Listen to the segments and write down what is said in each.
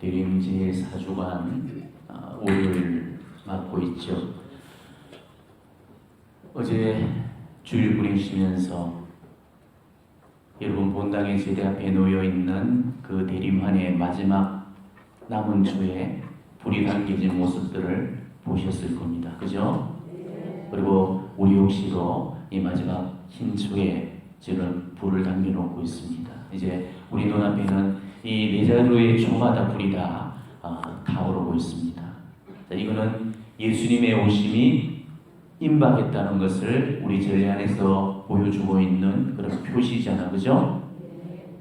대림제 4주간 오를 맡고 있죠. 어제 주일 보내시면서 여러분 본당의 제대 앞에 놓여 있는 그 대림환의 마지막 남은 주에 불이 담겨진 모습들을 보셨을 겁니다. 그죠? 그리고 우리 역시도 이 마지막 흰 주에 지금 불을 담겨놓고 있습니다. 이제 우리 눈앞에는 이 네 자루의 초마다 불이 다 타오르고 있습니다. 자, 이거는 예수님의 오심이 임박했다는 것을 우리 전례 안에서 보여주고 있는 그런 표시잖아, 그죠?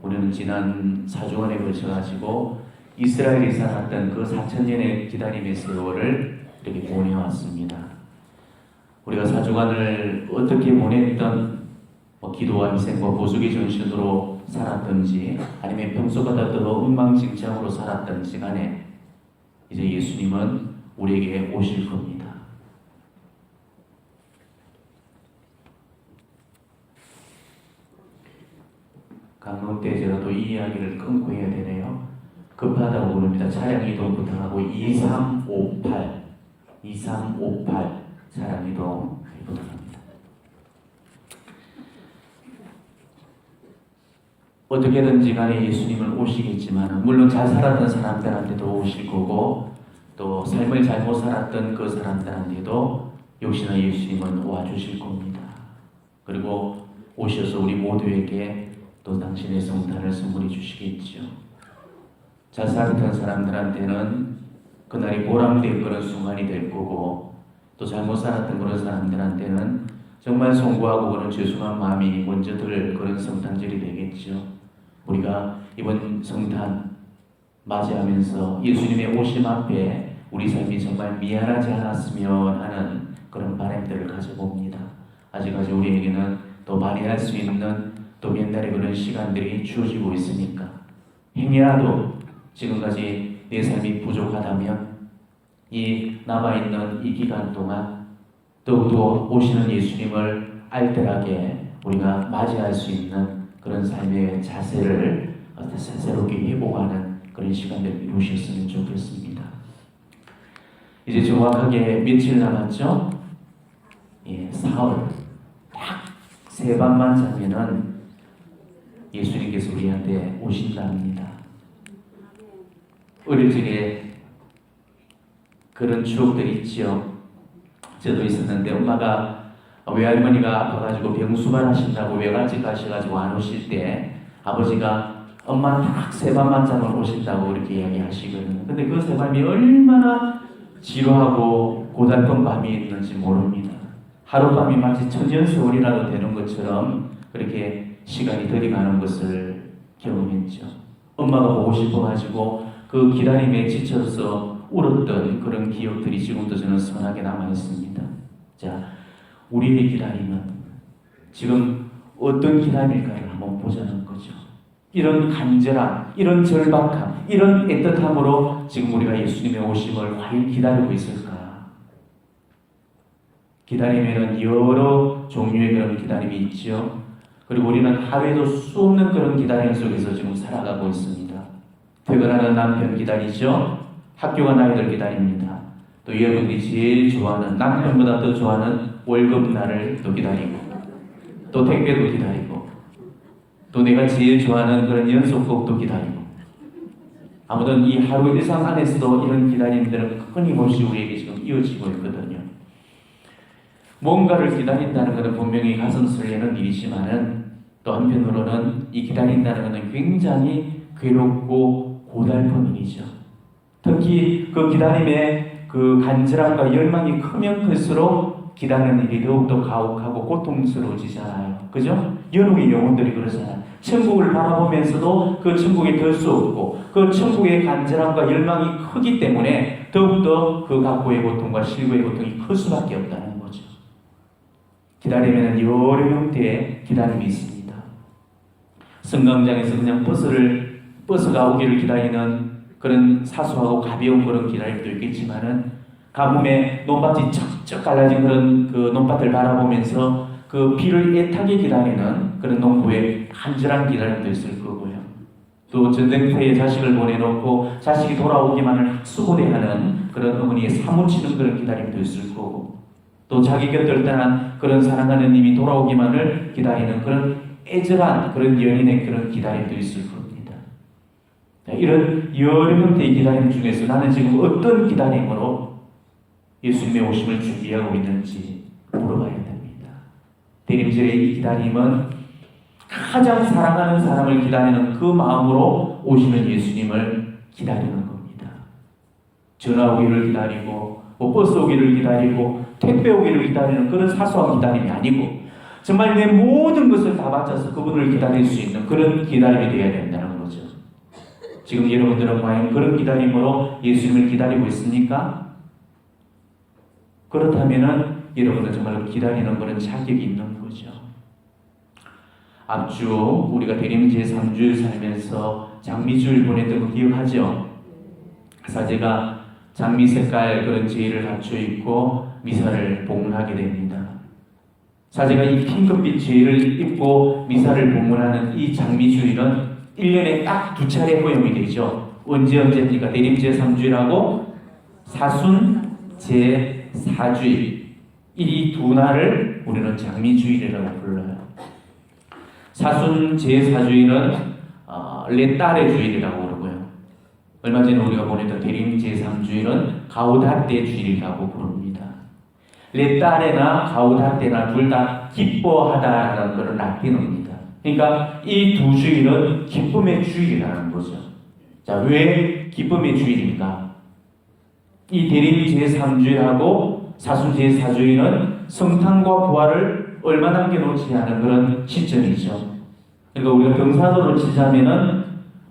우리는 지난 4주간에 걸쳐가지고 이스라엘이 살았던 그 4,000년의 기다림의 세월을 이렇게 보내왔습니다. 우리가 4주간을 어떻게 보냈던 기도와 희생과 보수의 전신으로 살았든지 아니면 평소보다 더 엉망진창으로 살았던지 간에 이제 예수님은 우리에게 오실 겁니다. 강론 때 제가 또 이 이야기를 끊고 해야 되네요. 급하다고 부릅니다. 차량 이동 부탁하고 2358 차량 이동 부탁합니다. 어떻게든지 간에 예수님은 오시겠지만 물론 잘 살았던 사람들한테도 오실 거고 또 삶을 잘못 살았던 그 사람들한테도 역시나 예수님은 와주실 겁니다. 그리고 오셔서 우리 모두에게 또 당신의 성탄을 선물해 주시겠죠. 잘 살았던 사람들한테는 그날이 보람될 그런 순간이 될 거고 또 잘못 살았던 그런 사람들한테는 정말 송구하고 그런 죄송한 마음이 먼저 들 그런 성탄절이 되겠죠. 우리가 이번 성탄 맞이하면서 예수님의 오심 앞에 우리 삶이 정말 미안하지 않았으면 하는 그런 바람들을 가져봅니다. 아직까지 우리에게는 더 많이 할 수 있는 또 옛날의 그런 시간들이 주어지고 있으니까 행여라도 지금까지 내 삶이 부족하다면 이 남아있는 이 기간 동안 더욱더 오시는 예수님을 알뜰하게 우리가 맞이할 수 있는 그런 삶의 자세를 새롭게 회복하는 그런 시간을 이루셨으면 좋겠습니다. 이제 정확하게 며칠 남았죠? 사흘. 딱 3밤만 자면은 예수님께서 우리한테 오신답니다. 어릴 적에 그런 추억들이 있죠. 저도 있었는데 엄마가 외할머니가 아파가지고 병수발 하신다고 외갓집 가셔가지고 안 오실 때 아버지가 엄마 딱 3밤만 자면 오신다고 이렇게 이야기하시거든요. 근데 그 3밤이 얼마나 지루하고 고달픈 밤이었는지 모릅니다. 하룻밤이 마치 천년세월이라도 되는 것처럼 그렇게 시간이 들이가는 것을 경험했죠. 엄마가 보고 싶어가지고 그 기다림에 지쳐서 울었던 그런 기억들이 지금도 저는 선하게 남아있습니다. 자, 우리의 기다림은 지금 어떤 기다림일까를 한번 보자는 거죠. 이런 간절함, 이런 절박함, 이런 애틋함으로 지금 우리가 예수님의 오심을 과연 기다리고 있을까? 기다림에는 여러 종류의 그런 기다림이 있죠. 그리고 우리는 하루에도 수없는 그런 기다림 속에서 지금 살아가고 있습니다. 퇴근하는 남편 기다리죠. 학교 간 아이들 기다립니다. 또 여러분들이 제일 좋아하는 남편보다 더 좋아하는 월급날을 또 기다리고 또 택배도 기다리고 또 내가 제일 좋아하는 그런 연속곡도 기다리고 아무튼 이 하루 일상 안에서도 이런 기다림들은 끊임없이 우리에게 지금 이어지고 있거든요. 뭔가를 기다린다는 것은 분명히 가슴 설레는 일이지만은 또 한편으로는 이 기다린다는 것은 굉장히 괴롭고 고달픈 일이죠. 특히 그 기다림의 그 간절함과 열망이 크면 클수록 기다리는 일이 더욱더 가혹하고 고통스러워지잖아요. 그죠? 연옥의 영혼들이 그러잖아요. 천국을 바라보면서도 그 천국에 들 수 없고 그 천국의 간절함과 열망이 크기 때문에 더욱더 그 각고의 고통과 실고의 고통이 클 수밖에 없다는 거죠. 기다림에는 여러 형태의 기다림이 있습니다. 승강장에서 그냥 버스가 오기를 기다리는 그런 사소하고 가벼운 그런 기다림도 있겠지만은 가뭄에 논밭이 쩍쩍 갈라진 그런 그 논밭을 바라보면서 그 비를 애타게 기다리는 그런 농부의 간절한 기다림도 있을 거고요. 또 전쟁터에 자식을 보내놓고 자식이 돌아오기만을 수고대하는 그런 어머니의 사무치는 그런 기다림도 있을 거고, 또 자기 곁을 떠난 그런 사랑하는 님이 돌아오기만을 기다리는 그런 애절한 그런 연인의 그런 기다림도 있을 겁니다. 이런 여러 형태의 기다림 중에서 나는 지금 어떤 기다림으로 예수님의 오심을 준비하고 있는지 물어봐야 됩니다. 대림절의 이 기다림은 가장 사랑하는 사람을 기다리는 그 마음으로 오시는 예수님을 기다리는 겁니다. 전화 오기를 기다리고, 버스 오기를 기다리고, 택배 오기를 기다리는 그런 사소한 기다림이 아니고, 정말 내 모든 것을 다 바쳐서 그분을 기다릴 수 있는 그런 기다림이 되어야 된다는 거죠. 지금 여러분들은 과연 그런 기다림으로 예수님을 기다리고 있습니까? 그렇다면은 여러분은 정말 기다리는 그런 자격이 있는 거죠. 앞주 우리가 대림제 3주일 살면서 장미주일 보냈던 거 기억하죠? 사제가 장미 색깔 그런 제의를 갖춰 입고 미사를 봉헌하게 됩니다. 사제가 이 핑크빛 제의를 입고 미사를 봉헌하는 이 장미주일은 1년에 딱 2차례 허용이 되죠. 언제입니까? 대림제 3주일하고 사순 제 4주일, 이 두 날을 우리는 장미주일이라고 불러요. 사순 제4주일은 내 딸의 주일이라고 그러고요. 얼마 전에 우리가 보냈던 대림 제3주일은 가우다떼 주일이라고 부릅니다. 내 딸에나 가우다떼나 둘 다 기뻐하다라는 그런 라틴어입니다. 그러니까 이 두 주일은 기쁨의 주일이라는 거죠. 자, 왜 기쁨의 주일입니까? 이 대림 제3주일하고 사순 제4주일은 성탄과 부활을 얼마 남겨놓지 않은 그런 시점이죠. 그러니까 우리가 병사도로 치자면은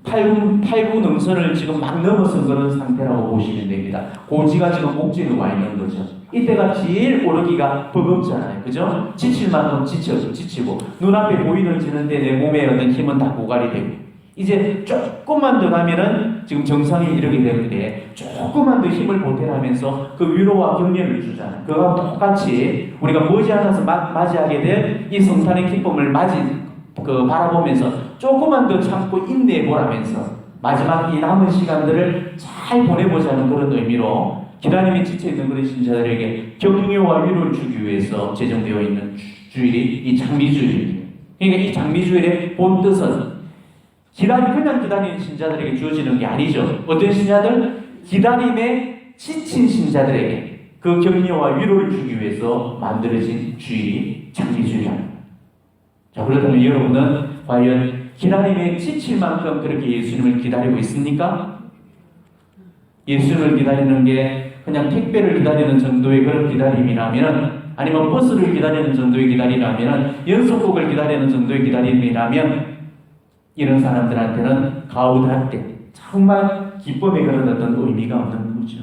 8구 능선을 지금 막 넘어선 그런 상태라고 보시면 됩니다. 고지가 지금 목지로 와 있는 거죠. 이때가 제일 오르기가 버겁잖아요. 그죠? 지칠 만큼 지치고 눈앞에 보이는 지는데 내 몸에 어떤 힘은 다 고갈이 되고, 이제 조금만 더 가면은 지금 정상에 이르게 되는데 조금만 더 힘을 보태라면서 그 위로와 격려를 주잖아요. 그와 똑같이 우리가 머지않아서 맞이하게 될 이 성탄의 기쁨을 바라보면서 조금만 더 참고 인내해 보라면서 마지막 이 남은 시간들을 잘 보내보자는 그런 의미로 기다림에 지쳐있는 그런 신자들에게 격려와 위로를 주기 위해서 제정되어 있는 주일이 이 장미주일입니다. 그러니까 이 장미주일의 본 뜻은 그냥 기다리는 신자들에게 주어지는 게 아니죠. 어떤 신자들? 기다림에 지친 신자들에게 그 격려와 위로를 주기 위해서 만들어진 주일이 장미주일입니다. 자, 그렇다면 여러분은 과연 기다림에 지칠 만큼 그렇게 예수님을 기다리고 있습니까? 예수님을 기다리는 게 그냥 택배를 기다리는 정도의 그런 기다림이라면, 아니면 버스를 기다리는 정도의 기다림이라면, 연속곡을 기다리는 정도의 기다림이라면, 이런 사람들한테는 가우할 때 정말 기쁨의 그런 어떤 의미가 없는 거죠.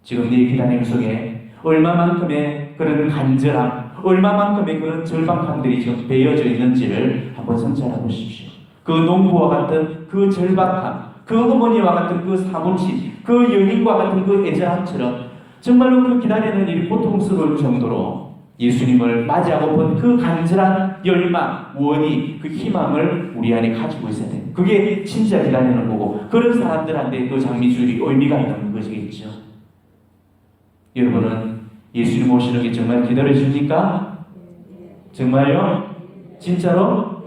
지금 내 기다림 속에 얼마만큼의 그런 간절함, 얼마만큼의 그런 절박함들이 지금 배어져 있는지를 한번 성찰해 보십시오. 그 농부와 같은 그 절박함, 그 어머니와 같은 그 사무치, 그 연인과 같은 그 애절함처럼 정말로 그 기다리는 일이 고통스러울 정도로 예수님을 맞이하고픈 그 간절한 열망, 원의, 그 희망을 우리 안에 가지고 있어야 돼요. 그게 진짜 기다리는 거고, 그런 사람들한테 그 장미주일이 의미가 있는 것이겠죠. 여러분은 예수님 오시는 게 정말 기다려집니까? 정말요? 진짜로?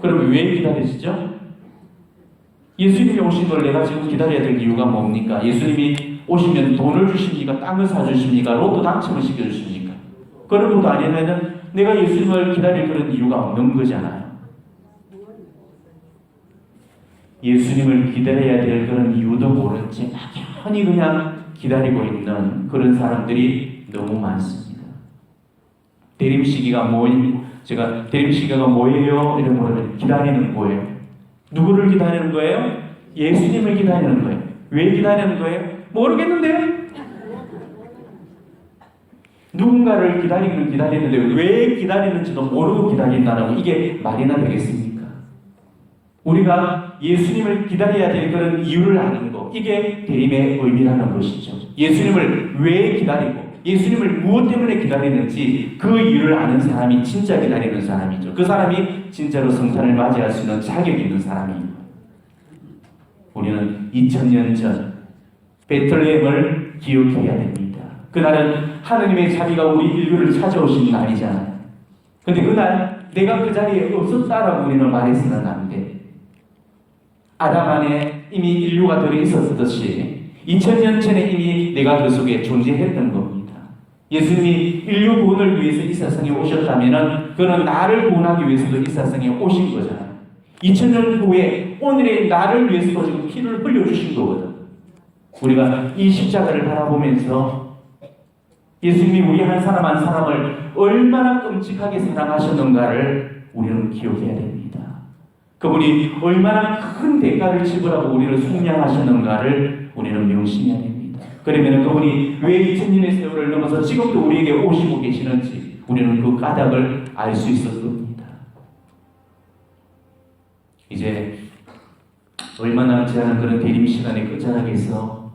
그럼 왜 기다리시죠? 예수님이 오신 걸 내가 지금 기다려야 될 이유가 뭡니까? 예수님이 오시면 돈을 주십니까? 땅을 사주십니까? 로또 당첨을 시켜주십니까? 그런 것도 아니면은 내가 예수님을 기다릴 그런 이유가 없는 거잖아요. 예수님을 기다려야 될 그런 이유도 모른 채 막연히 그냥 기다리고 있는 그런 사람들이 너무 많습니다. 대림시기가 뭐예요? 이런 거를 기다리는 거예요. 누구를 기다리는 거예요? 예수님을 기다리는 거예요. 왜 기다리는 거예요? 모르겠는데요? 누군가를 기다리는데 왜 기다리는지도 모르고 기다린다라고 이게 말이나 되겠습니까? 우리가 예수님을 기다려야 될 그런 이유를 아는 거, 이게 대림의 의미라는 것이죠. 예수님을 왜 기다리고 예수님을 무엇 때문에 기다리는지 그 이유를 아는 사람이 진짜 기다리는 사람이죠. 그 사람이 진짜로 성탄을 맞이할 수 있는 자격이 있는 사람입니다. 우리는 2000년 전 베들레헴을 기억해야 됩니다. 그날은 하느님의 자비가 우리 인류를 찾아오신 날이잖아요. 근데 그날 내가 그 자리에 없었다라고 우리는 말해서는 안 돼. 아담 안에 이미 인류가 들어 있었듯이 2000년 전에 이미 내가 그 속에 존재했던 겁니다. 예수님이 인류 구원을 위해서 이 세상에 오셨다면 그는 나를 구원하기 위해서도 이 세상에 오신 거잖아요. 2000년 후에 오늘의 나를 위해서도 지금 피를 흘려주신 거거든. 우리가 이 십자가를 바라보면서 예수님이 우리 한 사람 한 사람을 얼마나 끔찍하게 사랑하셨는가를 우리는 기억해야 됩니다. 그분이 얼마나 큰 대가를 지불하고 우리를 속량하셨는가를 우리는 명심해야 됩니다. 그러면 그분이 왜 2000년의 세월을 넘어서 지금도 우리에게 오시고 계시는지 우리는 그 까닭을 알 수 있을 겁니다. 이제 얼마 남지 않은 그런 대림 시간의 끝자락에서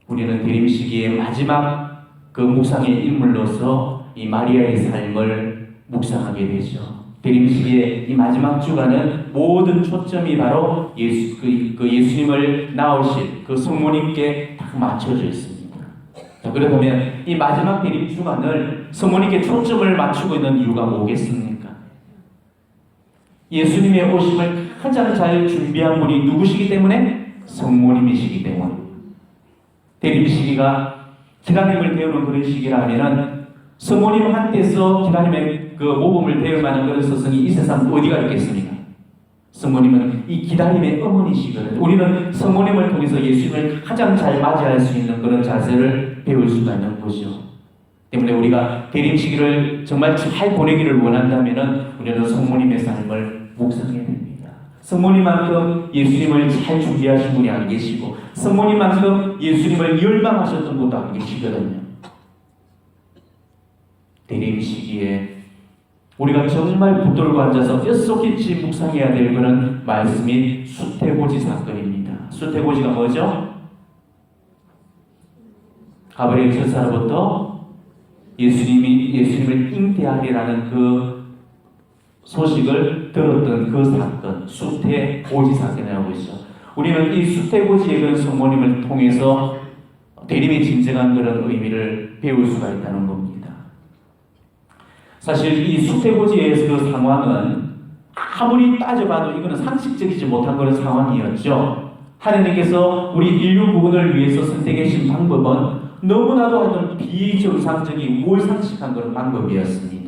우리는 대림 시기의 마지막 그 묵상의 인물로서 이 마리아의 삶을 묵상하게 되죠. 대림 시기의 이 마지막 주간은 모든 초점이 바로 예수님을 낳으실 그 성모님께 딱 맞춰져 있습니다. 자, 그러면 이 마지막 대림 주간을 성모님께 초점을 맞추고 있는 이유가 뭐겠습니까? 예수님의 오심을 가장 잘 준비한 분이 누구시기 때문에? 성모님이시기 때문에. 대림 시기가 기다림을 배우는 그런 시기라면은 성모님 한테서 기다림의 그 모범을 배울 만한 그런 스승이 이 세상 어디가 있겠습니까? 성모님은 이 기다림의 어머니시거든요. 우리는 성모님을 통해서 예수님을 가장 잘 맞이할 수 있는 그런 자세를 배울 수가 있는 거죠. 때문에 우리가 대림 시기를 정말 잘 보내기를 원한다면은 우리는 성모님의 삶을 묵상해야 됩니다. 성모님만큼 예수님을 잘 준비하신 분이 안 계시고 성모님만큼 예수님을 열망하셨던 분도 안 계시거든요. 대림 시기에 우리가 정말 붙들고 앉아서 뼛속깊이 묵상해야 될 그런 말씀이 수태고지 사건입니다. 수태고지가 뭐죠? 가브리엘 천사로부터 예수님을 잉태하리라는 그 소식을 들었던 그 사건, 수태고지 사건이라고 있죠. 우리는 이 수태고지의 그런 성모님을 통해서 대림의 진정한 그런 의미를 배울 수가 있다는 겁니다. 사실 이 수태고지의 그 상황은 아무리 따져봐도 이거는 상식적이지 못한 그런 상황이었죠. 하느님께서 우리 인류 구원을 위해서 선택하신 방법은 너무나도 어떤 비정상적인 무상식한 그런 방법이었습니다.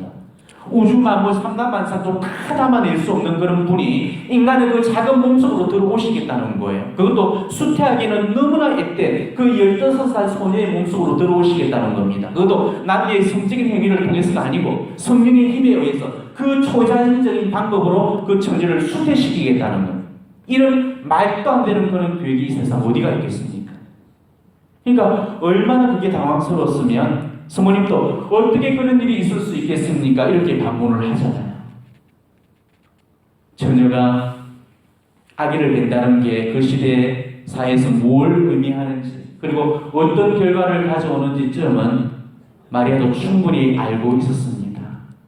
우주 만물 삼가만상도 다 담아낼 수 없는 그런 분이 인간의 그 작은 몸속으로 들어오시겠다는 거예요. 그것도 수태하기는 너무나 앳된 그 15살 소녀의 몸속으로 들어오시겠다는 겁니다. 그것도 남녀의 성적인 행위를 통해서가 아니고 성령의 힘에 의해서 그 초자연적인 방법으로 그 처녀를 수태시키겠다는 거예요. 이런 말도 안 되는 그런 계획이 이 세상 어디가 있겠습니까? 그러니까 얼마나 그게 당황스러웠으면 성모님도 어떻게 그런 일이 있을 수 있겠습니까? 이렇게 반문을 하잖아요. 처녀가 아기를 낳는다는 게 그 시대 사회에서 뭘 의미하는지 그리고 어떤 결과를 가져오는지쯤은 마리아도 충분히 알고 있었습니다.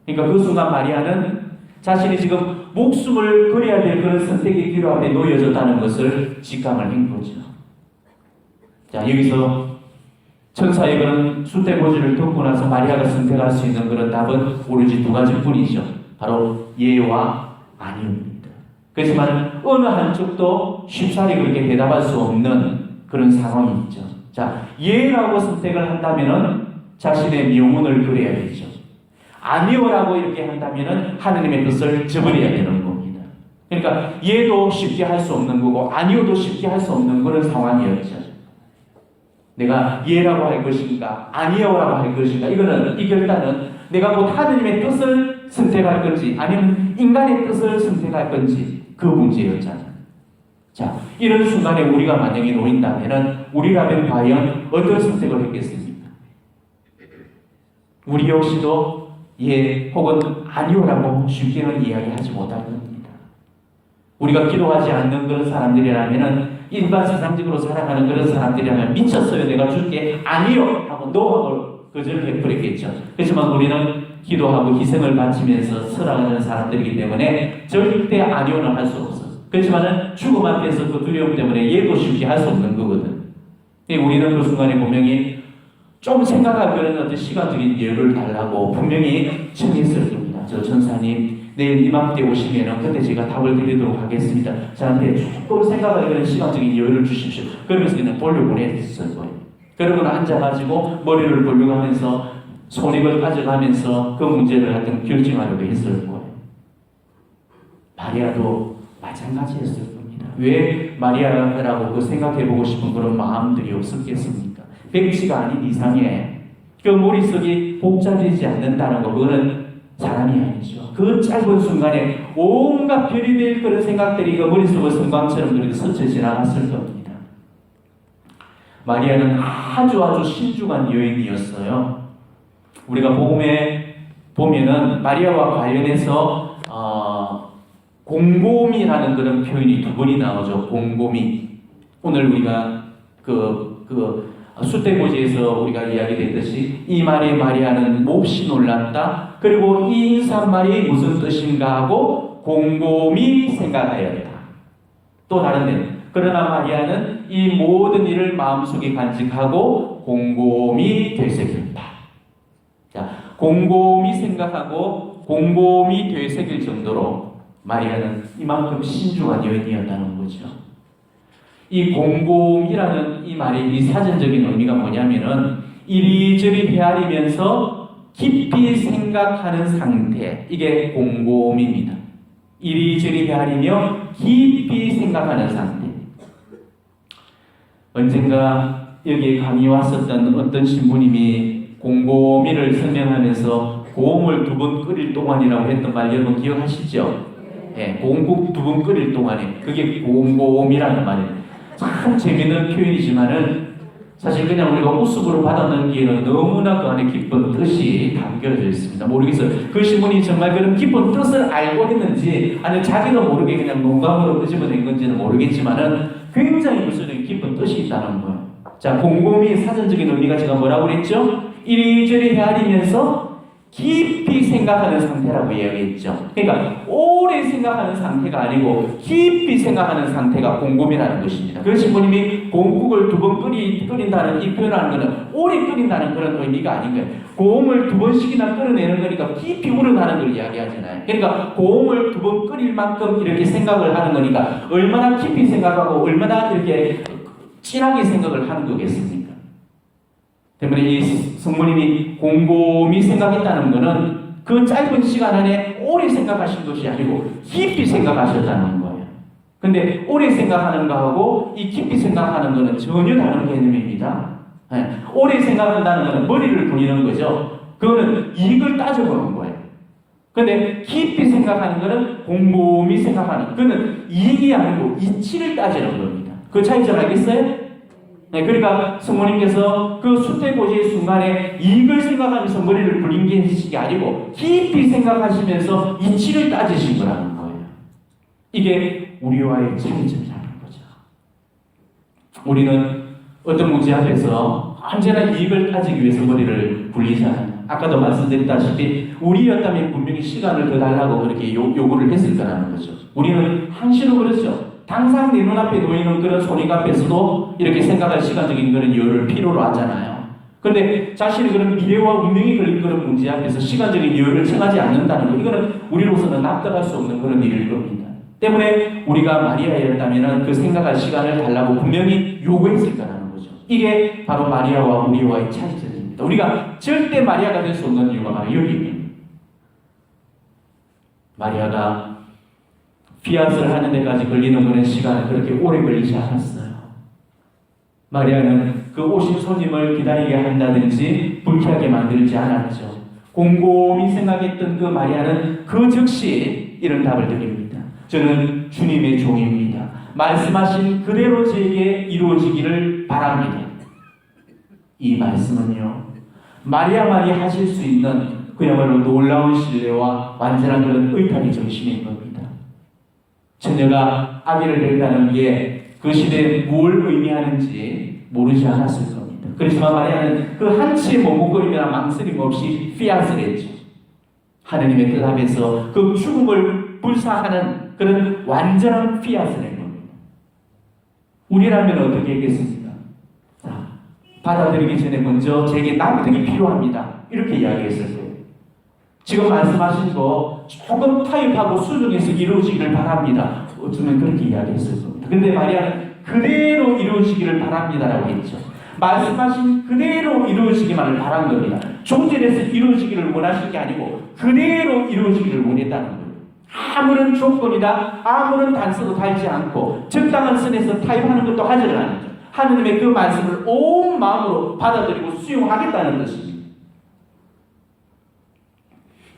그러니까 그 순간 마리아는 자신이 지금 목숨을 걸어야 될 그런 선택의 기로 앞에 놓여졌다는 것을 직감을 한 거죠. 자, 여기서 천사의 그런 수태고지를 듣고 나서 마리아가 선택할 수 있는 그런 답은 오로지 두 가지뿐이죠. 바로 예와 아니옵니다. 그렇지만 어느 한쪽도 쉽사리 그렇게 대답할 수 없는 그런 상황이 있죠. 자, 예라고 선택을 한다면은 자신의 명운을 그려야 되죠. 아니오라고 이렇게 한다면은 하느님의 뜻을 저버려야 되는 겁니다. 그러니까 예도 쉽게 할 수 없는 거고 아니오도 쉽게 할 수 없는 그런 상황이었죠. 내가 예라고 할 것인가 아니오라고 할 것인가 이 결단은 내가 곧 하느님의 뜻을 선택할 건지 아니면 인간의 뜻을 선택할 건지 그 문제였잖아요. 자, 이런 순간에 우리가 만약에 놓인다면 우리라면 과연 어떤 선택을 했겠습니까? 우리 역시도 예 혹은 아니오라고 쉽게는 이야기하지 못할 겁니다. 우리가 기도하지 않는 그런 사람들이라면 일반 세상적으로 살아가는 그런 사람들이라면 미쳤어요. 내가 줄게 아니요 하고 노하고 거절을 해버렸겠죠. 그렇지만 우리는 기도하고 희생을 바치면서 살아가는 사람들이기 때문에 절대 아니오는 할 수 없어요. 그렇지만은 죽음 앞에서 그 두려움 때문에 얘도 쉽게 할 수 없는 거거든. 우리는 그 순간에 분명히 좀 생각하기에는 어떤 시간적인 여유를 달라고 분명히 청했을 겁니다. 저 전사님 내일 이맘때 오시면은 그때 제가 답을 드리도록 하겠습니다. 저한테 조금 생각하기에는 시간적인 여유를 주십시오. 그러면서 그냥 돌려보냈을 거예요. 그러고는 앉아가지고 머리를 돌려가면서 손익을 가져가면서 그 문제를 하여튼 결정하려고 했을 거예요. 마리아도 마찬가지였을 겁니다. 왜 마리아라고 그 생각해보고 싶은 그런 마음들이 없었겠습니까? 백지가 아닌 이상에 그 머릿속이 복잡해지지 않는다는 거, 그거는 사람이 아니죠. 그 짧은 순간에 온갖 별이 될 그런 생각들이 그 머릿속을 성광처럼 그렇게 스쳐 지나갔을 겁니다. 마리아는 아주 신중한 여인이었어요. 우리가 복음에 보면은 마리아와 관련해서 곰곰이라는 그런 표현이 두 번이 나오죠. 곰곰이. 오늘 우리가 숫대고지에서 우리가 이야기됐듯이 이 말에 마리아는 몹시 놀랐다. 그리고 이 인사말이 무슨 뜻인가 하고 곰곰이 생각하였다. 또 다른 데는 그러나 마리아는 이 모든 일을 마음속에 간직하고 곰곰이 되새겼다. 자, 곰곰이 생각하고 곰곰이 되새길 정도로 마리아는 이만큼 신중한 여인이었다는 거죠. 이 곰곰이라는 이 말의 이 사전적인 의미가 뭐냐면은 이리저리 헤아리면서 깊이 생각하는 상태, 이게 곰곰입니다. 이리저리 헤아리며 깊이 생각하는 상태. 언젠가 여기에 강의 왔었던 어떤 신부님이 곰곰이를 설명하면서 고음을 2번 끓일 동안이라고 했던 말 여러분 기억하시죠? 네, 고음국 2번 끓일 동안에 그게 곰곰이라는 말이에요. 참 재미있는 표현이지만은 사실 그냥 우리가 우습으로 받아넘기에는 너무나 그 안에 깊은 뜻이 담겨져 있습니다. 모르겠어요. 그 신분이 정말 그런 깊은 뜻을 알고 했는지 아니면 자기도 모르게 그냥 농담으로 끄집어낸 건지는 모르겠지만은 굉장히 무슨 깊은 뜻이 있다는 거예요. 자, 곰곰이 사전적인 의미가 제가 뭐라고 그랬죠? 이리저리 헤아리면서 깊이 생각하는 상태라고 이야기했죠. 그러니까 오래 생각하는 상태가 아니고 깊이 생각하는 상태가 곰곰이라는 것입니다. 그래서 신부님이 곰국을 2번 끓인다는 이 표현하는 것은 오래 끓인다는 그런 의미가 아닌 거예요. 고음을 2번씩이나 끓여내는 거니까 깊이 우러나는 걸 이야기하잖아요. 그러니까 고음을 2번 끓일 만큼 이렇게 생각을 하는 거니까 얼마나 깊이 생각하고 얼마나 이렇게 진하게 생각을 하는 거겠습니까? 때문에 이 성모님이 곰곰이 생각했다는 것은 그 짧은 시간 안에 오래 생각하신 것이 아니고 깊이 생각하셨다는 거예요. 근데 오래 생각하는 거하고 이 깊이 생각하는 것은 전혀 다른 개념입니다. 네. 오래 생각한다는 것은 머리를 굴리는 거죠. 그거는 이익을 따져보는 거예요. 근데 깊이 생각하는 것은 곰곰이 생각하는, 그거는 이익이 아니고 이치를 따지는 겁니다. 그 차이점 알겠어요? 네, 그러니까 성모님께서 그 숫대고지의 순간에 이익을 생각하면서 머리를 굴린 게 아니고 깊이 생각하시면서 이치를 따지신 거라는 거예요. 이게 우리와의 차이점이라는 거죠. 우리는 어떤 문제 앞에서 언제나 이익을 따지기 위해서 머리를 굴리잖아요. 아까도 말씀드렸다시피 우리였다면 분명히 시간을 더 달라고 그렇게 요구를 했을 거라는 거죠. 우리는 항시로 그렇죠. 항상 내 눈앞에 놓이는 그런 손익 앞에서도 이렇게 생각할 시간적인 그런 여유를 필요로 하잖아요. 그런데 자신의 그런 미래와 운명이 걸린 그런 문제 앞에서 시간적인 여유를 청하지 않는다는 거, 이거는 우리로서는 납득할 수 없는 그런 일일 겁니다. 때문에 우리가 마리아였다면 그 생각할 시간을 달라고 분명히 요구했을 거라는 거죠. 이게 바로 마리아와 우리와의 차이점입니다. 우리가 절대 마리아가 될 수 없는 이유가 바로 여기입니다. 마리아가 피앗을 하는 데까지 걸리는 그런 시간은 그렇게 오래 걸리지 않았어요. 마리아는 그 오신 손님을 기다리게 한다든지 불쾌하게 만들지 않았죠. 곰곰이 생각했던 그 마리아는 그 즉시 이런 답을 드립니다. 저는 주님의 종입니다. 말씀하신 그대로 제게 이루어지기를 바랍니다. 이 말씀은요, 마리아만이 하실 수 있는 그야말로 놀라운 신뢰와 완전한 그런 의탁의 정신인 겁니다. 처녀가 아기를 낳는다는 게 그 시대에 뭘 의미하는지 모르지 않았을 겁니다. 그렇지만 마리아는 그 한치의 머뭇거림이나 망설임 없이 피앗을 했죠. 하느님의 뜻 앞에서 그 죽음을 불사하는 그런 완전한 피앗을 낸 겁니다. 우리라면 어떻게 했겠습니까? 자, 받아들이기 전에 먼저 제게 납득이 필요합니다. 이렇게 이야기했을 거예요. 지금 말씀하신 거 조금 타협하고 수정해서 이루어지기를 바랍니다. 어쩌면 그렇게 이야기했을 겁니다. 근데 마리아는 그대로 이루어지기를 바랍니다라고 했죠. 말씀하신 그대로 이루어지기만을 바란 겁니다. 종전에서 이루어지기를 원하신 게 아니고 그대로 이루어지기를 원했다는 거예요. 아무런 조건이다, 아무런 단서도 달지 않고 적당한 선에서 타협하는 것도 하지를 않았죠. 하느님의 그 말씀을 온 마음으로 받아들이고 수용하겠다는 것입니다.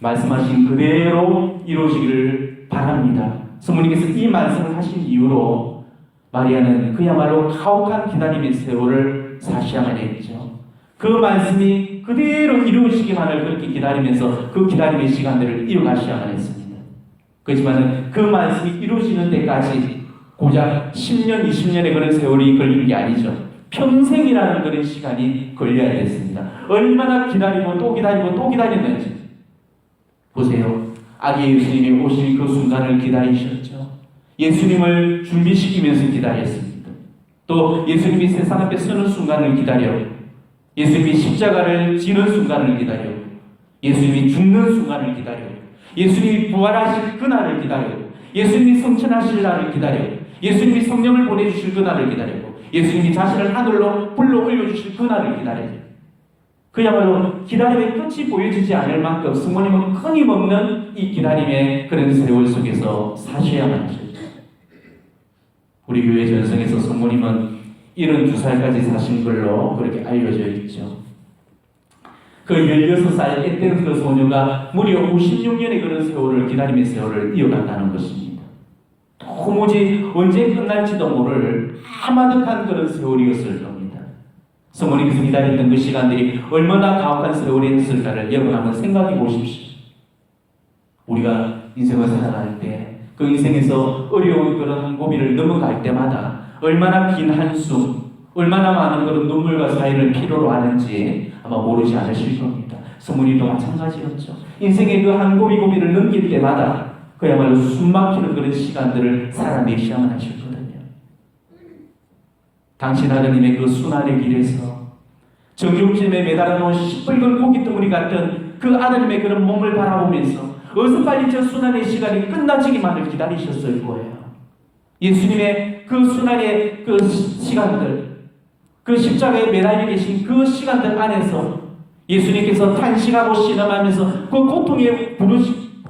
말씀하신 그대로 이루어지기를 바랍니다. 성모님께서 이 말씀을 하신 이유로 마리아는 그야말로 가혹한 기다림의 세월을 사시야만 했죠. 그 말씀이 그대로 이루어지기만을 그렇게 기다리면서 그 기다림의 시간들을 이어가셔야만 했습니다. 그렇지만 그 말씀이 이루어지는 데까지 고작 10년, 20년의 그런 세월이 걸리는 게 아니죠. 평생이라는 그런 시간이 걸려야 됐습니다. 얼마나 기다리고 또 기다리고 또 기다렸는지 보세요. 아기 예수님이 오실 그 순간을 기다리셨죠. 예수님을 준비시키면서 기다렸습니다. 또 예수님이 세상 앞에 서는 순간을 기다려, 예수님이 십자가를 지는 순간을 기다려, 예수님이 죽는 순간을 기다려, 예수님이 부활하실 그날을 기다려, 예수님이 성천하실 날을 기다려, 예수님이 성령을 보내주실 그날을 기다리고, 예수님이 자신을 하늘로 불러 올려주실 그날을 기다려요. 그야말로 기다림의 끝이 보여지지 않을 만큼 성모님은 끊임없는 이 기다림의 그런 세월 속에서 사셔야만 하셨죠. 우리 교회 전성에서 성모님은 72살까지 사신 걸로 그렇게 알려져 있죠. 그 16살 앳된 그 소녀가 무려 56년의 그런 세월을 기다림의 세월을 이어간다는 것입니다. 도무지 언제 끝날지도 모를 까마득한 그런 세월이었을 겁니다. 성모님께서 기다렸던 그 시간들이 얼마나 가혹한 세월이었을까를 여러분 한번 생각해 보십시오. 우리가 인생을 살아갈 때 그 인생에서 어려운 그런 한 고비를 넘어갈 때마다 얼마나 긴 한숨, 얼마나 많은 그런 눈물과 사이를 필요로 하는지 아마 모르지 않으실 겁니다. 성모님도 마찬가지였죠. 인생의 그 한 고비를 넘길 때마다 그야말로 숨막히는 그런 시간들을 살아내셔야만 하셨거든요. 당신 아드님의 그 순환의 길에서 정육점에 매달아 놓은 시뻘건 고깃덩어리 같은 그 아드님의 그런 몸을 바라보면서 어서 빨리 저 순환의 시간이 끝나지기만을 기다리셨을 거예요. 예수님의 그 순환의 그 시간들, 그 십자가에 매달려 계신 그 시간들 안에서 예수님께서 탄식하고 신음하면서 그 고통에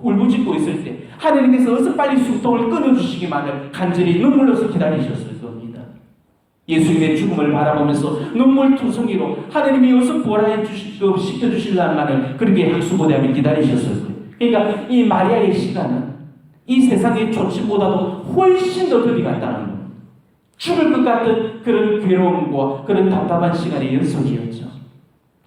울부짖고 있을 때 하느님께서 어서 빨리 숨통을 끊어주시기만을 간절히 눈물로서 기다리셨을 겁니다. 예수님의 죽음을 바라보면서 눈물투성이로 하느님이 어서 부활하여 시켜주실라는 말을 그렇게 학수고대하며 기다리셨을 거예요. 그러니까 이 마리아의 시간은 이 세상의 초침보다도 훨씬 더 더디 같다는 거예요. 죽을 것 같은 그런 괴로움과 그런 답답한 시간의 연속이었죠.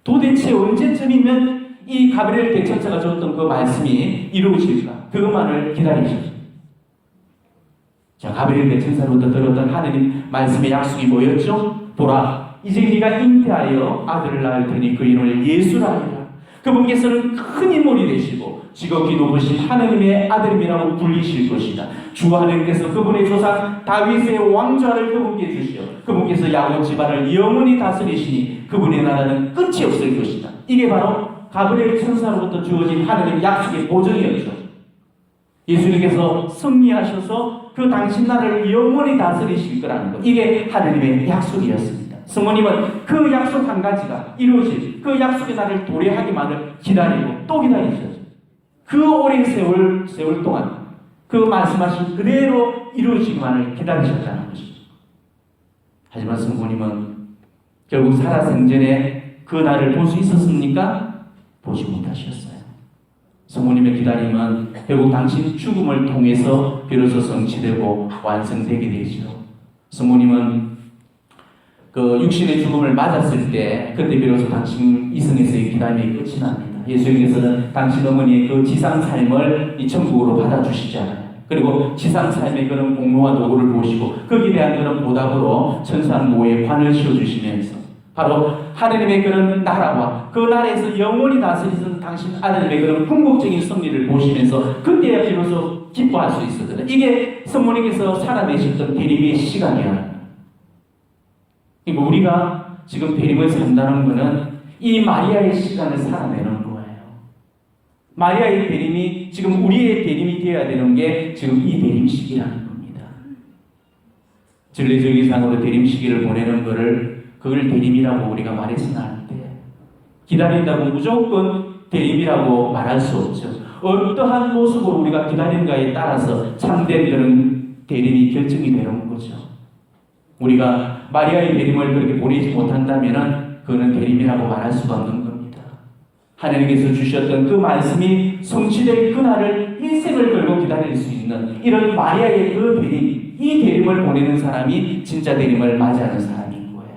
도대체 언제쯤이면 이 가브리엘 대천사가 줬던 그 말씀이 이루어질까? 그것만을 기다리셨죠. 자, 가브리엘 대천사로부터 들었던 하느님 말씀의 약속이 뭐였죠? 보라, 이제 네가 잉태하여 아들을 낳을 테니 그 이름을 예수라 하리라. 그분께서는 큰 인물이 되시고 지극히 높으신 하느님의 아들임이라고 불리실 것이다. 주 하느님께서 그분의 조상 다윗의 왕좌를 그분께 주시어 그분께서 야곱 집안을 영원히 다스리시니 그분의 나라는 끝이 없을 것이다. 이게 바로 가브리엘 천사로부터 주어진 하느님 약속의 보증이었죠. 예수님께서 승리하셔서 그 당신 나라를 영원히 다스리실 거라는 것, 이게 하느님의 약속이었습니다. 성모님은 그 약속 한 가지가 이루어질 그 약속의 날을 도래하기만을 기다리고 또 기다리셨죠. 그 오랜 세월 동안 그 말씀하신 그대로 이루어지기만을 기다리셨다는 것입니다. 하지만 성모님은 결국 살아생전에 그 날을 볼 수 있었습니까? 보지 못하셨어요. 성모님의 기다림은 결국 당신 죽음을 통해서 비로소 성취되고 완성되게 되죠. 성모님은 그 육신의 죽음을 맞았을 때 그때 비로소 당신 이승에서의 기다림이 끝이 납니다. 예수님께서는 당신 어머니의 그 지상 삶을 이 천국으로 받아주시잖아요. 그리고 지상 삶의 그런 공로와 노고를 보시고 거기에 대한 그런 보답으로 천상고에 관을 씌워주시면서 바로 하나님의 그런 나라와 그 나라에서 영원히 다스리는 당신 하나님의 그런 궁극적인 승리를 보시면서 그때야 비로소 기뻐할 수 있었거든요. 이게 성모님께서 살아내셨던 대림의 시간이야. 그러니까 우리가 지금 대림을 산다는 것은 이 마리아의 시간을 살아내는 거예요. 마리아의 대림이 지금 우리의 대림이 되어야 되는 게 지금 이 대림 시기라는 겁니다. 전례적 이상으로 대림 시기를 보내는 것을 그걸 대림이라고 우리가 말해서는 안 돼. 기다린다고 무조건 대림이라고 말할 수 없죠. 어떠한 모습으로 우리가 기다리는가에 따라서 참된 그런 대림이 결정이 되는 거죠. 우리가 마리아의 대림을 그렇게 보내지 못한다면 그거는 대림이라고 말할 수가 없는 겁니다. 하나님께서 주셨던 그 말씀이 성취될 그날을 일생을 걸고 기다릴 수 있는 이런 마리아의 그 대림, 이 대림을 보내는 사람이 진짜 대림을 맞이하는 사람인 거예요.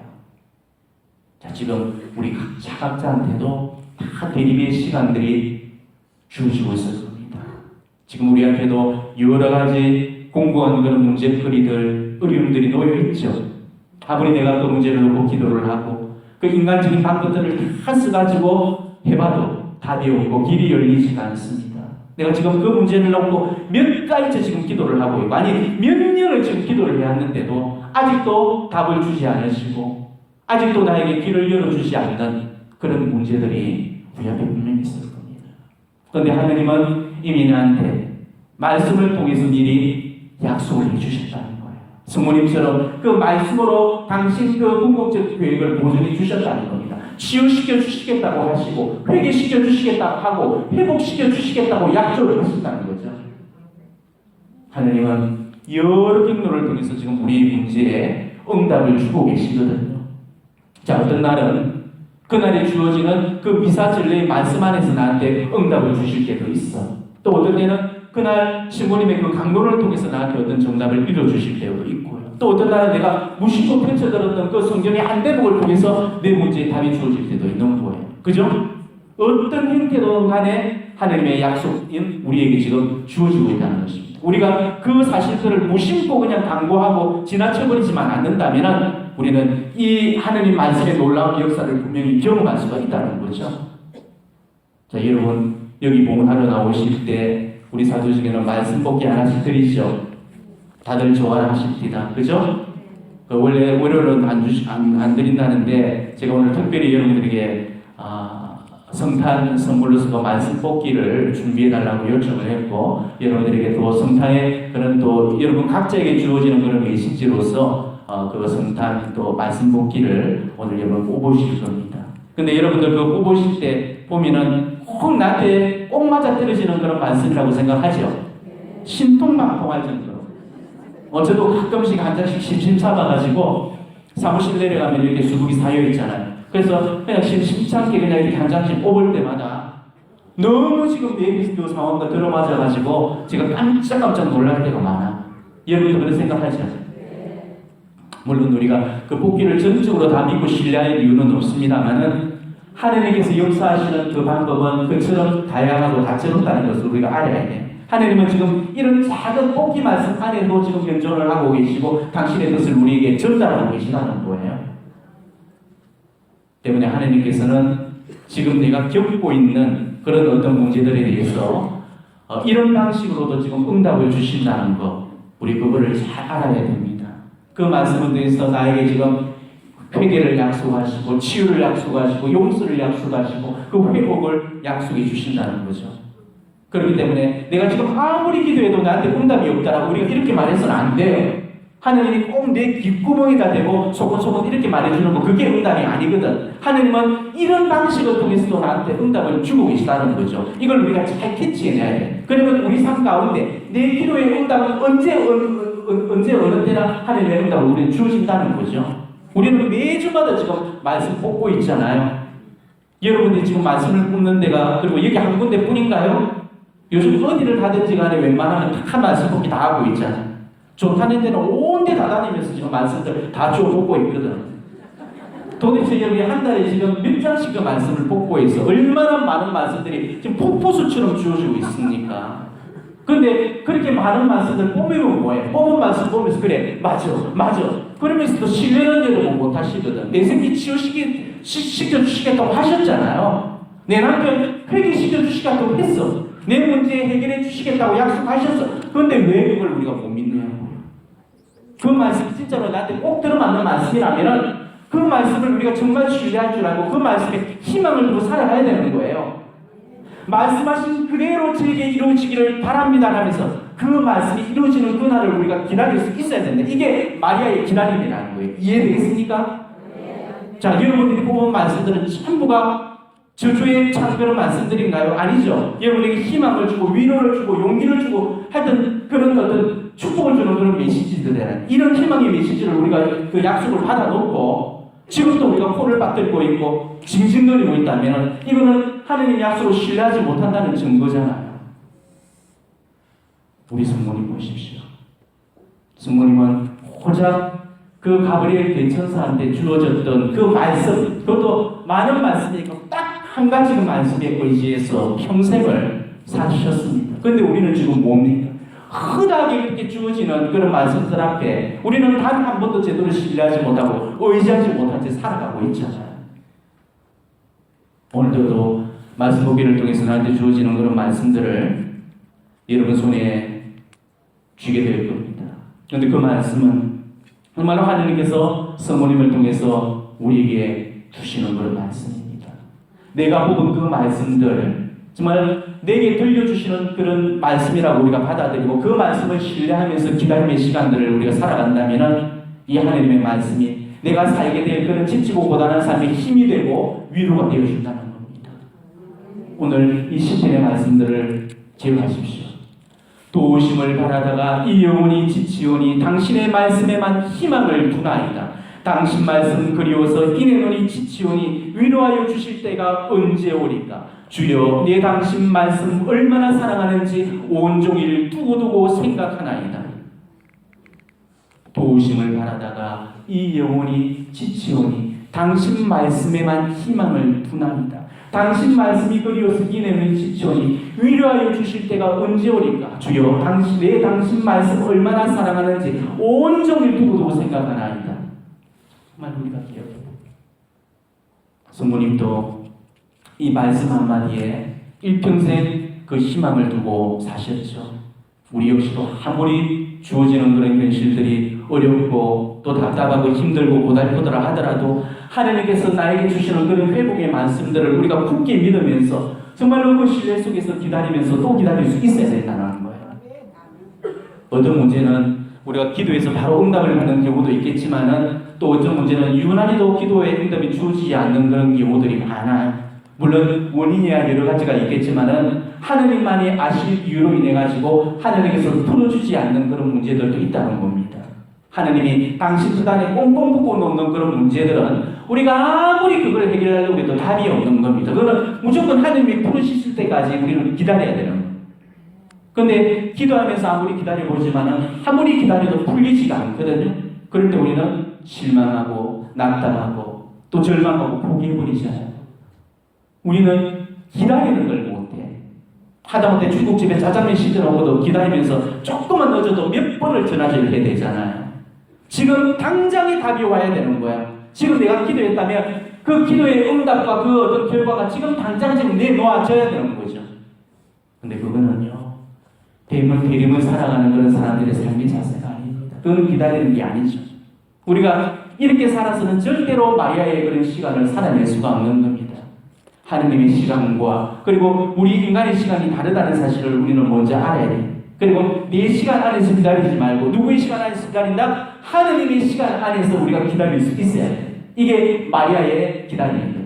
자, 지금 우리 각자한테도 다 대림의 시간들이 주어지고 있을 겁니다. 지금 우리한테도 여러 가지 공부하는 그런 문제거리들, 어려움들이 놓여있죠. 아무리 내가 그 문제를 놓고 기도를 하고 그 인간적인 방법들을 다 써가지고 해봐도 답이 없고 길이 열리지가 않습니다. 내가 지금 그 문제를 놓고 몇 달째 지금 기도를 하고 있고 아니 몇 년을 지금 기도를 해왔는데도 아직도 답을 주지 않으시고 아직도 나에게 길을 열어주지 않는 그런 문제들이 우리 앞에 분명히 있을 겁니다. 그런데 하나님은 이미 나한테 말씀을 통해서 미리 약속을 해주셨다는 거예요. 성모님처럼 그 말씀으로 당신 그 궁극적 계획을 보증해 주셨다는 겁니다. 치유시켜 주시겠다고 하시고 회개시켜 주시겠다고 하고 회복시켜 주시겠다고 약속을 하셨다는 거죠. 하나님은 여러 경로를 통해서 지금 우리의 문제에 응답을 주고 계시거든요. 자, 어떤 날은 그날에 주어지는 그 미사전례의 말씀 안에서 나한테 응답을 주실 때도 있어. 또 어떤 때는 그날 신부님의 그 강론을 통해서 나한테 어떤 정답을 이뤄주실 때도 있고요. 또 어떤 날은 내가 무심코 펼쳐들었던 그 성경의 한 대목을 통해서 내 문제에 답이 주어질 때도 있는 거예요. 그죠? 어떤 형태로 간에 하나님의 약속인 우리에게 지금 주어지고 있다는 것입니다. 우리가 그 사실들을 무심코 그냥 강구하고 지나쳐버리지만 않는다면 우리는 이 하나님 말씀의 놀라운 역사를 분명히 경험할 수가 있다는 거죠. 자, 여러분 여기 봉헌하러 나오실 때 우리 사도직에는 말씀 뽑기 하나씩 드리죠. 다들 좋아하십니다. 그죠? 원래 월요일은 안 드린다는데 제가 오늘 특별히 여러분들에게 성탄 선물로서 말씀 뽑기를 준비해달라고 요청을 했고 여러분들에게 또 성탄의 그런 또 여러분 각자에게 주어지는 그런 메시지로서 그 성탄 또 말씀 뽑기를 오늘 여러분 뽑으실 겁니다. 근데 여러분들 그거 뽑으실 때 보면은 꼭 나한테 꼭 맞아 떨어지는 그런 말씀이라고 생각하죠. 신통방통할 정도로. 저도 가끔씩 한 장씩 심심찮아가지고 사무실 내려가면 이렇게 수북이 쌓여 있잖아요. 그래서 그냥 심심찮게 그냥 이렇게 한 장씩 뽑을 때마다 너무 지금 내 그 상황과 들어맞아가지고 제가 깜짝깜짝 놀랄 때가 많아. 여러분도 그런 생각하지 않아요? 물론 우리가 그 뽑기를 전적으로 다 믿고 신뢰할 이유는 없습니다만은 하나님께서 역사하시는 그 방법은 그처럼 다양하고 다채롭다는 것을 우리가 알아야 돼요. 하나님은 지금 이런 작은 뽑기 말씀 안에도 지금 변존을 하고 계시고 당신의 뜻을 우리에게 전달하고 계시다는 거예요. 때문에 하나님께서는 지금 내가 겪고 있는 그런 어떤 문제들에 대해서 이런 방식으로도 지금 응답을 주신다는 거 우리 그거를 잘 알아야 됩니다. 그 말씀을 통해서 나에게 지금 회개를 약속하시고 치유를 약속하시고 용서를 약속하시고 그 회복을 약속해 주신다는 거죠. 그렇기 때문에 내가 지금 아무리 기도해도 나한테 응답이 없다라고 우리가 이렇게 말해서는 안 돼요. 하나님이 꼭 내 귓구멍에다 대고 소곤소곤 이렇게 말해주는 거 그게 응답이 아니거든. 하나님은 이런 방식을 통해서도 나한테 응답을 주고 계시다는 거죠. 이걸 우리가 잘 캐치해내야 돼. 그러면 우리 삶 가운데 내 기도의 응답은 언제 어느 때나 하나님의 응답을 우리는 주어진다는 거죠. 우리는 매주마다 지금 말씀 뽑고 있잖아요. 여러분들이 지금 말씀을 뽑는 데가 그리고 여기 한 군데 뿐인가요? 요즘 어디를 가든지 간에 웬만하면 다 말씀 뽑기 다 하고 있잖아요. 좋다는 데는 온 데 다 다니면서 지금 말씀들 다 주워 뽑고 있거든. 도대체 여러분이 한 달에 지금 몇 장씩 그 말씀을 뽑고 있어. 얼마나 많은 말씀들이 지금 폭포수처럼 주어지고 있습니까? 근데 그렇게 많은 말씀들 뽑으면 뭐해? 뽑은 말씀 보면서 그래 맞아 그러면서도 신뢰는 여러분 못하시거든. 내 새끼 치유시키 시켜주시겠다고 하셨잖아요. 내 남편 회개시켜주시겠다고 했어. 내 문제 해결해 주시겠다고 약속하셨어. 그런데 왜 그걸 우리가 못 믿느냐고요. 그 말씀이 진짜로 나한테 꼭 들어맞는 말씀이라면 그 말씀을 우리가 정말 신뢰할 줄 알고 그 말씀에 희망을 두고 살아가야 되는 거예요. 말씀하신 그대로 제게 이루어지기를 바랍니다 하면서 그 말씀이 이루어지는 그날을 우리가 기다릴 수 있어야 된다. 이게 마리아의 기다림이라는 거예요. 이해되겠습니까? 자, 여러분들이 보는 말씀들은 전부가 저주의 참 그런 말씀들인가요? 아니죠. 여러분에게 희망을 주고 위로를 주고 용기를 주고 하여튼 그런 어떤 축복을 주는 그런 메시지들이라 이런 희망의 메시지를 우리가 그 약속을 받아놓고 지금도 우리가 코를 빠뜨리고 있고 징징거리고 있다면 이거는 하느님 약속을 신뢰하지 못한다는 증거잖아요. 우리 성모님 보십시오. 성모님은 고작 그 가브리엘 대천사한테 주어졌던 그 말씀, 그것도 많은 말씀이고 딱 한 가지 그 말씀에 의지해서 평생을 사셨습니다. 그런데 우리는 지금 뭡니까? 흔하게 이렇게 주어지는 그런 말씀들 앞에 우리는 단 한 번도 제대로 신뢰하지 못하고 의지하지 못한 채 살아가고 있잖아요. 오늘도 말씀 보기를 통해서 나한테 주어지는 그런 말씀들을 여러분 손에 쥐게 될 겁니다. 그런데 그 말씀은 정말로 하나님께서 성모님을 통해서 우리에게 주시는 그런 말씀입니다. 내가 뽑은 그 말씀들 정말 내게 들려주시는 그런 말씀이라고 우리가 받아들이고 그 말씀을 신뢰하면서 기다림의 시간들을 우리가 살아간다면 이 하나님의 말씀이 내가 살게 될 그런 지치고 고단한 삶의 힘이 되고 위로가 되어준다는 겁니다. 오늘 이 시편의 말씀들을 기억하십시오. 도우심을 바라다가 이 영혼이 지치오니 당신의 말씀에만 희망을 두나이다. 당신 말씀 그리워서 이내 눈이 지치오니 위로하여 주실 때가 언제 오리까. 주여 내 당신 말씀 얼마나 사랑하는지 온종일 두고두고 생각하나이다. 도우심을 바라다가 이 영혼이 지치오니 당신 말씀에만 희망을 두나이다. 당신 말씀이 그리워서 이내 눈이 지치오니 위로하여 주실 때가 언제 오리까. 주여 내 당신 말씀 얼마나 사랑하는지 온종일 두고두고 생각하나이다. 정말 우리가 기억해요. 성모님도 이 말씀 한마디에 일평생 그 희망을 두고 사셨죠. 우리 역시도 아무리 주어지는 그런 현실들이 어렵고 또 답답하고 힘들고 고달프더라 하더라도 하나님께서 나에게 주시는 그런 회복의 말씀들을 우리가 굳게 믿으면서 정말로 그 신뢰 속에서 기다리면서 또 기다릴 수 있어야 된다는 거예요. 어떤 문제는 우리가 기도해서 바로 응답을 받는 경우도 있겠지만은 또 어떤 문제는 유난히도 기도에 응답이 주어지지 않는 그런 경우들이 많아요. 물론 원인이야 여러 가지가 있겠지만은 하느님만이 아실 이유로 인해 가지고 하느님께서 풀어주지 않는 그런 문제들도 있다는 겁니다. 하느님이 당신 수단에 꽁꽁 묶어 놓는 그런 문제들은 우리가 아무리 그걸 해결하려고 해도 답이 없는 겁니다. 그거는 무조건 하느님이 풀으실 때까지 우리는 기다려야 되는 거예요. 그런데 기도하면서 아무리 기다려보지만은 아무리 기다려도 풀리지가 않거든요. 그럴 때 우리는 실망하고 낙담하고 또 절망하고 포기해버리잖아요. 우리는 기다리는 걸 못해. 하다못해 중국집에 짜장면 시켜놓고도 기다리면서 조금만 늦어도 몇 번을 전화를 해야 되잖아요. 지금 당장에 답이 와야 되는 거야. 지금 내가 기도했다면 그 기도의 응답과 그 어떤 결과가 지금 당장 지금 내놓아져야 되는 거죠. 근데 그거는요, 대림을 살아가는 그런 사람들의 삶의 자세가 아닙니다. 그건 기다리는 게 아니죠. 우리가 이렇게 살아서는 절대로 마리아의 그런 시간을 살아낼 수가 없는 겁니다. 하느님의 시간과 그리고 우리 인간의 시간이 다르다는 사실을 우리는 먼저 알아야 돼요. 그리고 내 시간 안에서 기다리지 말고 누구의 시간 안에서 기다린다? 하느님의 시간 안에서 우리가 기다릴 수 있어야 돼요. 이게 마리아의 기다림입니다.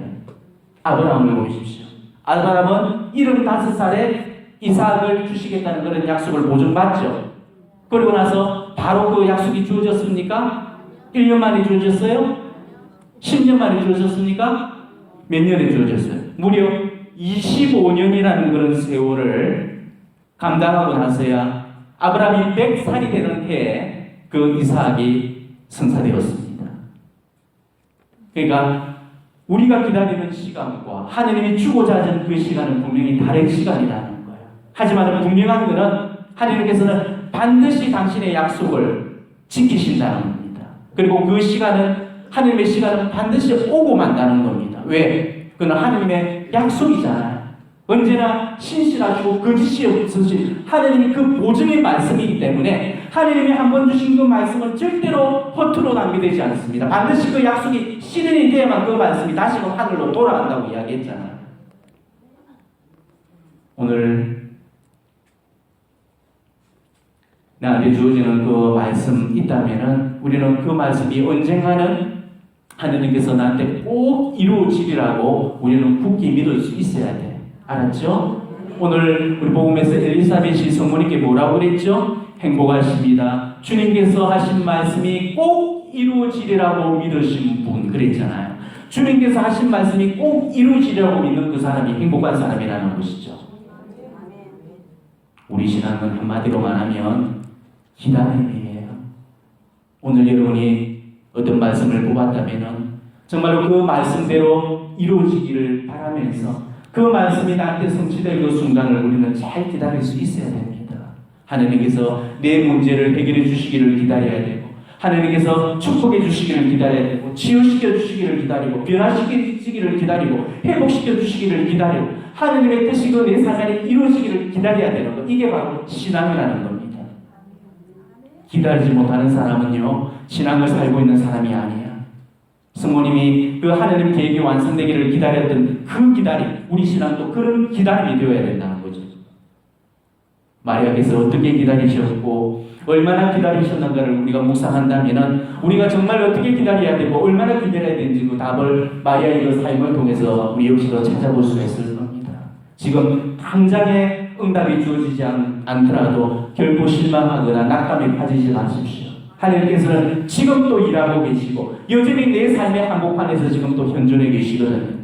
아브라함을 보십시오. 아브라함은 75살에 이삭을 주시겠다는 그런 약속을 보증받죠. 그리고 나서 바로 그 약속이 주어졌습니까? 1년 만에 주어졌어요? 10년 만에 주어졌습니까? 몇 년에 주어졌어요? 무려 25년이라는 그런 세월을 감당하고 나서야 아브라함이 100살이 되는 해에 그 이삭이 성사되었습니다. 그러니까 우리가 기다리는 시간과 하느님이 주고자 하는 그 시간은 분명히 다른 시간이라는 거예요. 하지만 분명한 것은 하느님께서는 반드시 당신의 약속을 지키신다는 겁니다. 그리고 그 시간은 하나님의 시간은 반드시 오고 만다는 겁니다. 왜? 그건 하나님의 약속이잖아요. 언제나 신실하시고 거짓이 없으신 하나님이 그 보증의 말씀이기 때문에 하나님이 한번 주신 그 말씀은 절대로 허투루 낭비되지 않습니다. 반드시 그 약속이 실현이 돼야만 그 말씀이 다시금 하늘로 돌아간다고 이야기했잖아요. 오늘 나한테 주어지는 그 말씀 있다면은 우리는 그 말씀이 언젠가는 하느님께서 나한테 꼭 이루어지리라고 우리는 굳게 믿을 수 있어야 돼. 알았죠? 오늘 우리 복음에서 엘리사벳이 성모님께 뭐라고 그랬죠? 행복하십니다. 주님께서 하신 말씀이 꼭 이루어지리라고 믿으신 분 그랬잖아요. 주님께서 하신 말씀이 꼭 이루어지리라고 믿는 그 사람이 행복한 사람이라는 것이죠. 우리 신앙은 한마디로 말하면 기다림이에요. 오늘 여러분이 어떤 말씀을 뽑았다면 정말로 그 말씀대로 이루어지기를 바라면서 그 말씀이 나한테 성취될 그 순간을 우리는 잘 기다릴 수 있어야 됩니다. 하나님께서 내 문제를 해결해 주시기를 기다려야 되고 하나님께서 축복해 주시기를 기다려야 되고 치유시켜 주시기를 기다리고 변화시키기를 기다리고 회복시켜 주시기를 기다리고 하나님의 뜻이 그 내 삶에 이루어지기를 기다려야 되는 것. 이게 바로 신앙이라는 겁니다. 기다리지 못하는 사람은요 신앙을 살고 있는 사람이 아니에요. 성모님이 그 하나님 계획이 완성되기를 기다렸던 그 기다림, 우리 신앙도 그런 기다림이 되어야 된다는 거죠. 마리아께서 어떻게 기다리셨고 얼마나 기다리셨는가를 우리가 묵상한다면 우리가 정말 어떻게 기다려야 되고 얼마나 기다려야 되는지 그 답을 마리아의 그 삶을 통해서 우리 역시도 찾아볼 수가 있을 겁니다. 지금 당장의 응답이 주어지지 않더라도 결코 실망하거나 낙담에 빠지지 마십시오. 하나님께서는 지금 또 일하고 계시고 여전히 내 삶의 한복판에서 지금 또 현존해 계시거든요.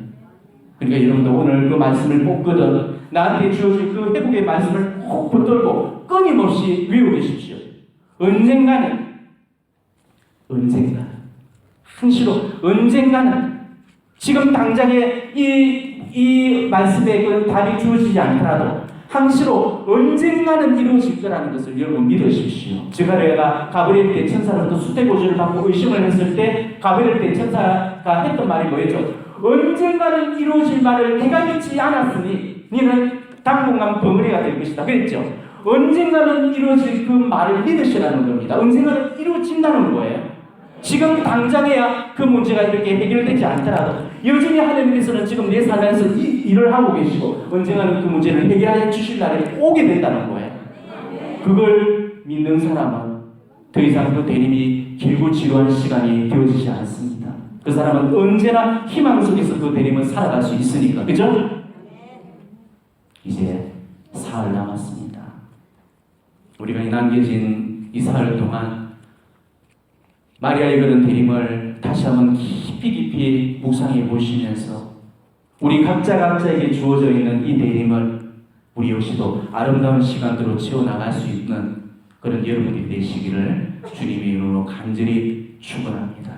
그러니까 여러분도 오늘 그 말씀을 뽑거든 나한테 주어질 그 회복의 말씀을 꼭 붙들고 끊임없이 외우십시오. 언젠가는 항시로 언젠가는 지금 당장에 이 말씀에 그 답이 주어지지 않더라도 항시로 언젠가는 이루어질 거라는 것을 여러분 믿으십시오. 지가랴가 가브리엘 대천사로부터 수태고지를 받고 의심을 했을 때 가브리엘 대천사가 했던 말이 뭐였죠? 언젠가는 이루어질 말을 내가 믿지 않았으니 너는 당분간 벙어리가 될 것이다. 그랬죠? 언젠가는 이루어질 그 말을 믿으시라는 겁니다. 언젠가는 이루어진다는 거예요. 지금 당장에야 그 문제가 이렇게 해결되지 않더라도 여전히 하나님께서는 지금 내 삶에서 일을 하고 계시고 언젠가는 그 문제를 해결해 주실 날이 오게 된다는 거예요. 그걸 믿는 사람은 더 이상 그 대림이 길고 지루한 시간이 되어지지 않습니다. 그 사람은 언제나 희망 속에서 그 대림을 살아갈 수 있으니까. 그죠? 이제 사흘 남았습니다. 우리가 남겨진 이 사흘 동안 마리아의 그런 대림을 다시 한번 깊이 묵상해 보시면서 우리 각자에게 주어져 있는 이 대림을 우리 역시도 아름다운 시간들로 채워나갈 수 있는 그런 여러분이 되시기를 주님의 이름으로 간절히 축원합니다.